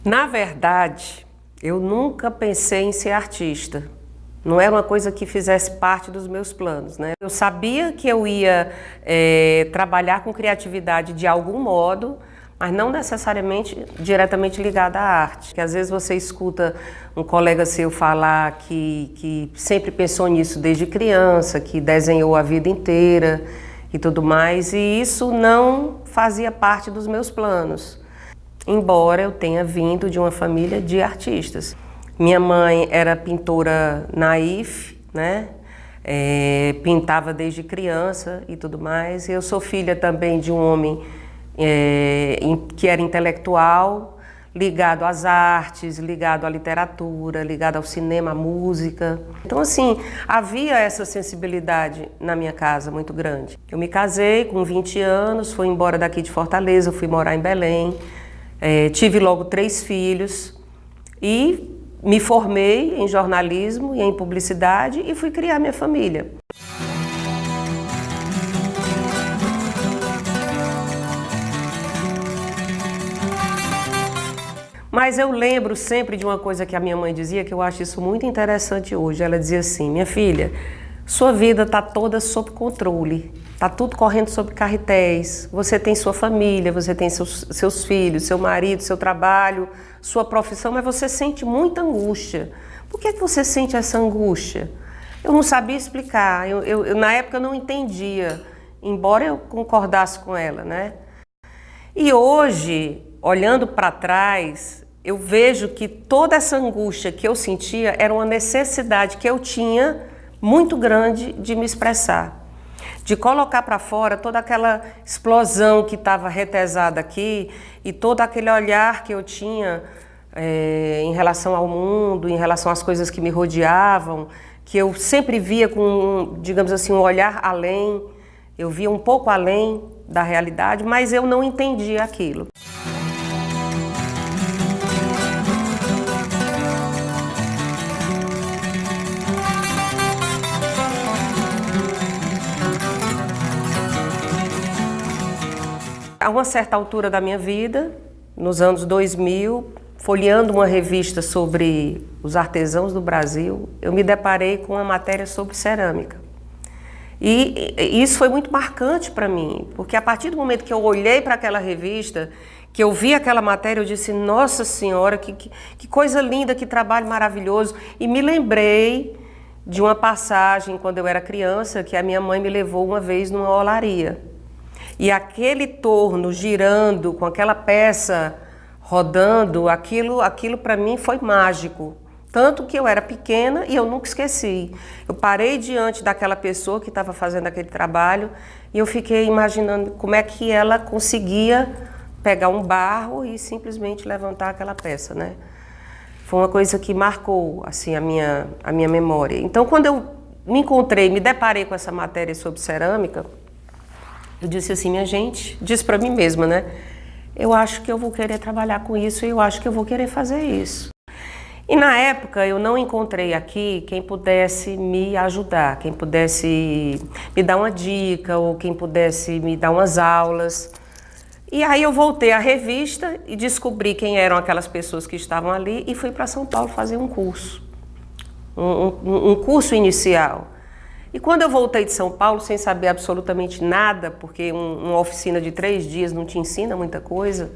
Na verdade, eu nunca pensei em ser artista. Não era uma coisa que fizesse parte dos meus planos, né? Eu sabia que eu ia trabalhar com criatividade de algum modo, mas não necessariamente diretamente ligada à arte. Que às vezes você escuta um colega seu falar que sempre pensou nisso desde criança, que desenhou a vida inteira e tudo mais, e isso não fazia parte dos meus planos. Embora eu tenha vindo de uma família de artistas. Minha mãe era pintora naif, né? Pintava desde criança e tudo mais. Eu sou filha também de um homem que era intelectual, ligado às artes, ligado à literatura, ligado ao cinema, à música. Então, assim, havia essa sensibilidade na minha casa muito grande. Eu me casei com 20 anos, fui embora daqui de Fortaleza, fui morar em Belém. Tive logo 3 filhos e me formei em jornalismo e em publicidade e fui criar minha família. Mas eu lembro sempre de uma coisa que a minha mãe dizia, que eu acho isso muito interessante hoje. Ela dizia assim: minha filha, sua vida está toda sob controle, está tudo correndo sob carretéis, você tem sua família, você tem seus filhos, seu marido, seu trabalho, sua profissão, mas você sente muita angústia. Por que você sente essa angústia? Eu não sabia explicar, na época eu não entendia, embora eu concordasse com ela, né? E hoje, olhando para trás, eu vejo que toda essa angústia que eu sentia era uma necessidade que eu tinha muito grande de me expressar, de colocar para fora toda aquela explosão que estava retesada aqui e todo aquele olhar que eu tinha em relação ao mundo, em relação às coisas que me rodeavam, que eu sempre via com, digamos assim, um olhar além, eu via um pouco além da realidade, mas eu não entendia aquilo. A uma certa altura da minha vida, nos anos 2000, folheando uma revista sobre os artesãos do Brasil, eu me deparei com uma matéria sobre cerâmica. E isso foi muito marcante para mim, porque a partir do momento que eu olhei para aquela revista, que eu vi aquela matéria, eu disse: nossa senhora, que coisa linda, que trabalho maravilhoso. E me lembrei de uma passagem, quando eu era criança, que a minha mãe me levou uma vez numa olaria. E aquele torno girando, com aquela peça rodando, aquilo para mim foi mágico. Tanto que eu era pequena e eu nunca esqueci. Eu parei diante daquela pessoa que estava fazendo aquele trabalho e eu fiquei imaginando como é que ela conseguia pegar um barro e simplesmente levantar aquela peça, né? Foi uma coisa que marcou assim, a minha memória. Então, quando eu me deparei com essa matéria sobre cerâmica, eu disse assim: minha gente, disse para mim mesma, né? Eu acho que eu vou querer trabalhar com isso e eu acho que eu vou querer fazer isso. E na época eu não encontrei aqui quem pudesse me ajudar, quem pudesse me dar uma dica ou quem pudesse me dar umas aulas. E aí eu voltei à revista e descobri quem eram aquelas pessoas que estavam ali e fui para São Paulo fazer um curso, um curso inicial. E quando eu voltei de São Paulo, sem saber absolutamente nada, porque uma oficina de 3 dias não te ensina muita coisa,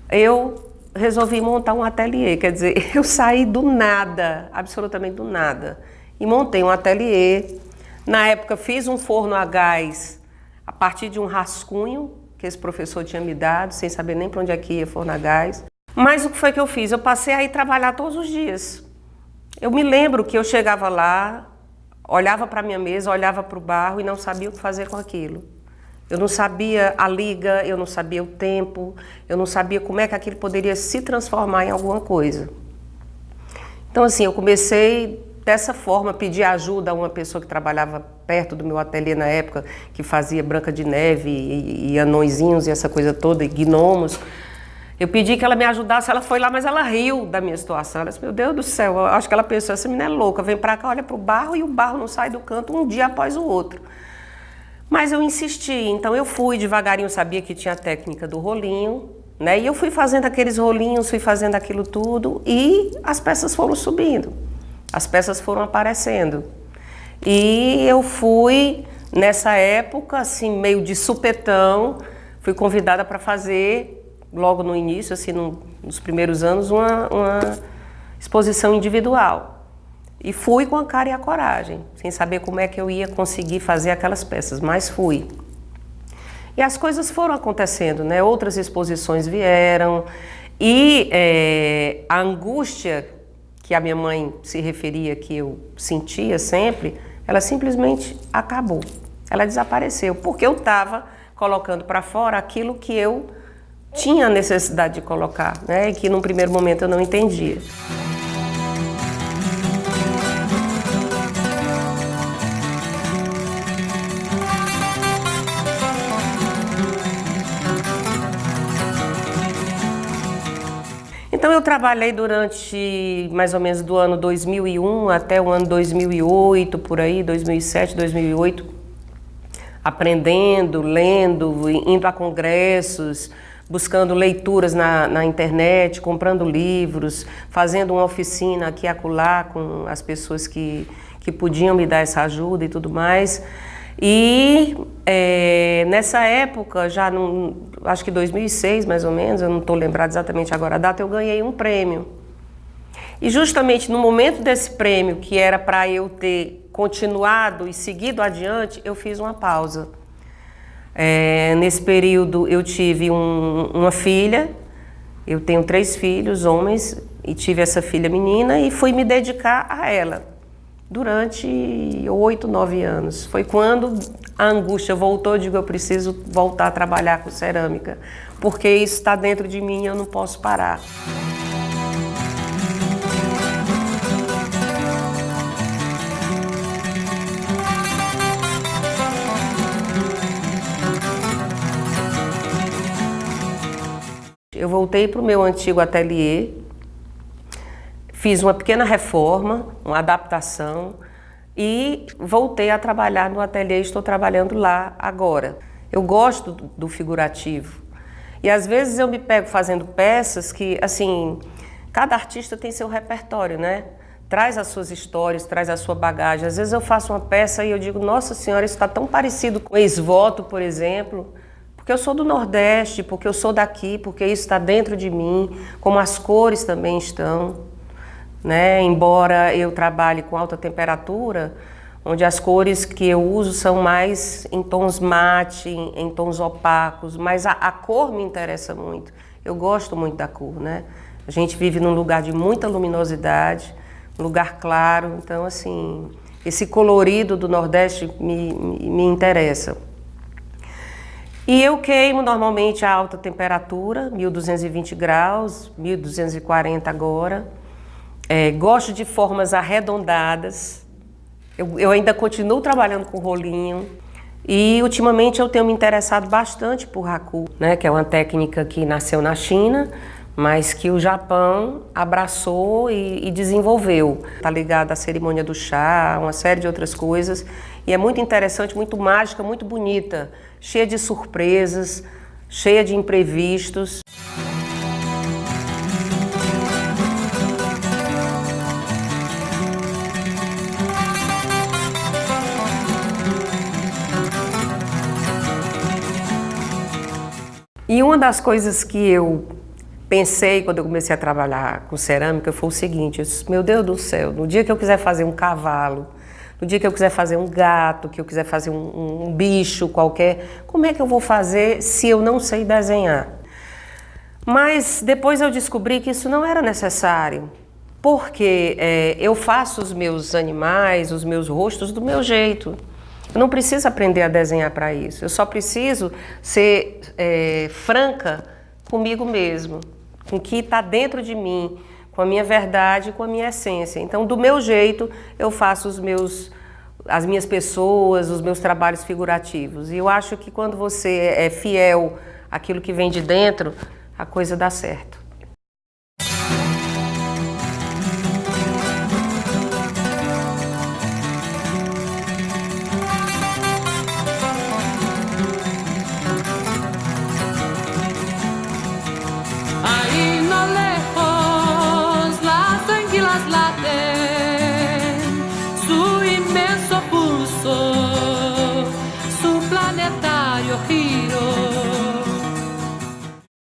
eu resolvi montar um ateliê. Quer dizer, eu saí do nada, absolutamente do nada, e montei um ateliê. Na época fiz um forno a gás a partir de um rascunho que esse professor tinha me dado, sem saber nem para onde é que ia forno a gás. Mas o que foi que eu fiz? Eu passei a ir trabalhar todos os dias. Eu me lembro que eu chegava lá, olhava para a minha mesa, olhava para o barro e não sabia o que fazer com aquilo. Eu não sabia a liga, eu não sabia o tempo, eu não sabia como é que aquilo poderia se transformar em alguma coisa. Então, assim, eu comecei dessa forma, pedir ajuda a uma pessoa que trabalhava perto do meu ateliê na época, que fazia Branca de Neve e anõezinhos e essa coisa toda, e gnomos. Eu pedi que ela me ajudasse, ela foi lá, mas ela riu da minha situação. Ela disse: meu Deus do céu, eu acho que ela pensou, essa menina é louca, vem pra cá, olha pro barro e o barro não sai do canto um dia após o outro. Mas eu insisti, então eu fui devagarinho, sabia que tinha a técnica do rolinho, né? E eu fui fazendo aqueles rolinhos, fui fazendo aquilo tudo e as peças foram subindo, as peças foram aparecendo. E eu fui, nessa época, assim, meio de supetão, fui convidada para fazer, logo no início, assim, nos primeiros anos, uma exposição individual. E fui com a cara e a coragem, sem saber como é que eu ia conseguir fazer aquelas peças, mas fui. E as coisas foram acontecendo, né? Outras exposições vieram e a angústia que a minha mãe se referia, que eu sentia sempre, ela simplesmente acabou. Ela desapareceu, porque eu estava colocando para fora aquilo que eu tinha necessidade de colocar, né? E que num primeiro momento eu não entendia. Então eu trabalhei durante mais ou menos do ano 2001 até o ano 2008, por aí, 2007, 2008, aprendendo, lendo, indo a congressos, buscando leituras na internet, comprando livros, fazendo uma oficina aqui e acolá com as pessoas que podiam me dar essa ajuda e tudo mais. E nessa época, já acho que 2006 mais ou menos, eu não estou lembrada exatamente agora a data, eu ganhei um prêmio. E justamente no momento desse prêmio, que era para eu ter continuado e seguido adiante, eu fiz uma pausa. Nesse período eu tive uma filha, eu tenho 3 filhos, homens, e tive essa filha menina e fui me dedicar a ela. Durante 8, 9 anos. Foi quando a angústia voltou, eu digo, eu preciso voltar a trabalhar com cerâmica, porque isso está dentro de mim e eu não posso parar. Eu voltei para o meu antigo ateliê, fiz uma pequena reforma, uma adaptação e voltei a trabalhar no ateliê, estou trabalhando lá agora. Eu gosto do figurativo e às vezes eu me pego fazendo peças que, assim, cada artista tem seu repertório, né? Traz as suas histórias, traz a sua bagagem. Às vezes eu faço uma peça e eu digo, nossa senhora, isso está tão parecido com ex-voto, por exemplo, porque eu sou do Nordeste, porque eu sou daqui, porque isso está dentro de mim, como as cores também estão. Né? Embora eu trabalhe com alta temperatura, onde as cores que eu uso são mais em tons mate, em tons opacos, mas a cor me interessa muito. Eu gosto muito da cor, né? A gente vive num lugar de muita luminosidade, um lugar claro, então assim, esse colorido do Nordeste me interessa. E eu queimo normalmente a alta temperatura, 1220 graus, 1240 agora. Gosto de formas arredondadas, eu ainda continuo trabalhando com rolinho e ultimamente eu tenho me interessado bastante por Haku, né, que é uma técnica que nasceu na China, mas que o Japão abraçou e desenvolveu. Está ligada à cerimônia do chá, uma série de outras coisas, e é muito interessante, muito mágica, muito bonita, cheia de surpresas, cheia de imprevistos. E uma das coisas que eu pensei quando eu comecei a trabalhar com cerâmica foi o seguinte, eu disse, meu Deus do céu, no dia que eu quiser fazer um cavalo, no dia que eu quiser fazer um gato, que eu quiser fazer um bicho qualquer, como é que eu vou fazer se eu não sei desenhar? Mas depois eu descobri que isso não era necessário, porque eu faço os meus animais, os meus rostos do meu jeito. Eu não preciso aprender a desenhar para isso, eu só preciso ser franca comigo mesmo, com o que está dentro de mim, com a minha verdade, com a minha essência. Então, do meu jeito, eu faço as minhas pessoas, os meus trabalhos figurativos. E eu acho que quando você é fiel àquilo que vem de dentro, a coisa dá certo. planetário Hiro.